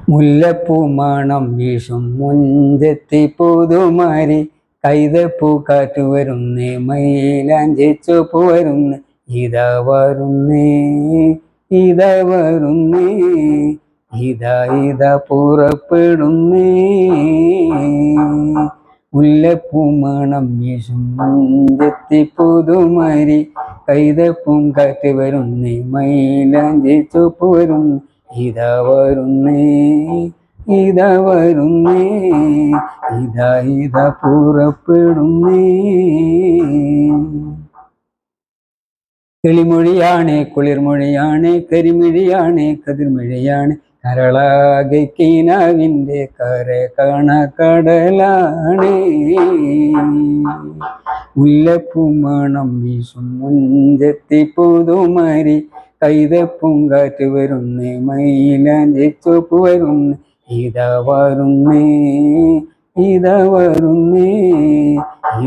മുല്ലപ്പൂ മണം വീശും മുഞ്ചത്തി പുതുമാരി കൈതപ്പൂ കാറ്റു വരുന്നേ മൈലാഞ്ചി ചുവപ്പ് വരുന്നേ ഇതാ വരുന്നേ ഇതാ വരുന്നേ ഇതാ ഇതാ പുറപ്പെടുന്നേ. മുല്ലപ്പൂ മണം വീശും മുഞ്ചത്തി പുതുമാരി കൈതപ്പൂം കാറ്റ് വരുന്നേ മൈലാഞ്ചി ചുവപ്പ് വരുന്നേ ഇതാ വരുന്നേ ഇതാ വരുന്നേ ഇതാ ഇതാ പുറപ്പെടുന്നേ. കിളിമൊഴിയാണ് കുളിർമൊഴിയാണ് കരിമിഴിയാണ് കതിർമിഴിയാണ് കരളാകെ കീനാവിൻ്റെ കര കാണ കടലാണ്. മുല്ലപ്പൂ മണം വീശും മുഞ്ചത്തി പുതുമാരി കൈതപ്പൂം കാറ്റ് വരുന്നേ മൈലാഞ്ചി ചുവപ്പ് വരുന്നേ ഇതാ വരുന്നേ ഇതാ വരുന്നേ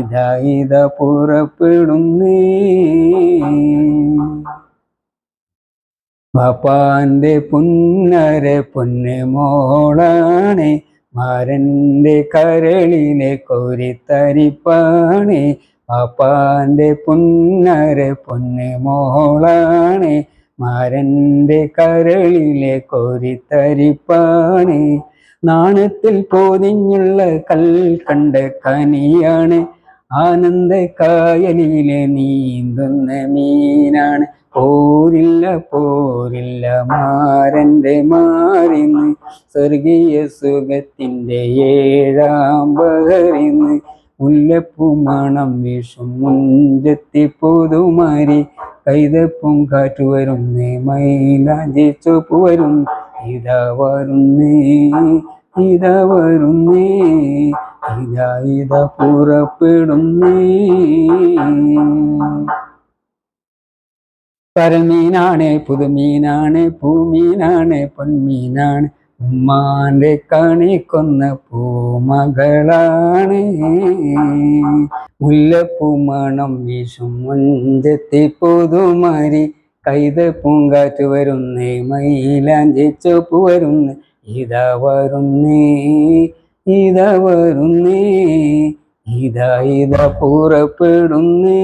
ഇതാ ഇതാ പുറപ്പെടുന്നേ. ബാപ്പാന്റെ പുന്നര പൊന്ന് മോളാണ് മാരൻ്റെ കരളിലെ കോരിത്തരിപ്പാണ്. ബാപ്പാന്റെ പുന്നര പൊന്ന് മോളാണ് മാരൻ്റെ കരളിലെ കോരിത്തരിപ്പാണ്. നാണത്തിൽ പൊതിഞ്ഞുള്ള കൽക്കണ്ട കനിയാണ് ആനന്ദ കായലിലെ നീന്തുന്ന മീനാണ്. പോരില്ല പോരില്ല മാരൻ്റെ മാറിന്ന് സ്വർഗീയ സുഖത്തിൻ്റെ ഏഴാം ബഹറിന്ന്. മുല്ലപ്പൂ മണം വീശും മുഞ്ചത്തി പുതുമാരി കൈതപ്പൂം കാറ്റു വരുന്നേ മൈലാഞ്ചി ചുവപ്പ് വരുന്നേ ഇതാ വരുന്നേ ഇതാ വരുന്നേ ഇതാ ഇതാ പുറപ്പെടുന്നേ. പരമീനാണ് പുതുമീനാണ് പൂമീനാണ് പൊന്മീനാണ് ഉമ്മാന്റെ കണിക്കൊന്ന പൂമകളാണ്. മുല്ലപ്പൂ മണം വീശും മുഞ്ചത്തി പുതുമാരി കൈതപ്പൂം കാറ്റ് വരുന്നേ മൈലാഞ്ചി ചുവപ്പ് വരുന്നേ ഇതാ വരുന്നേ ഇതാ വരുന്നേ ഇതാ ഇതാ പുറപ്പെടുന്നേ.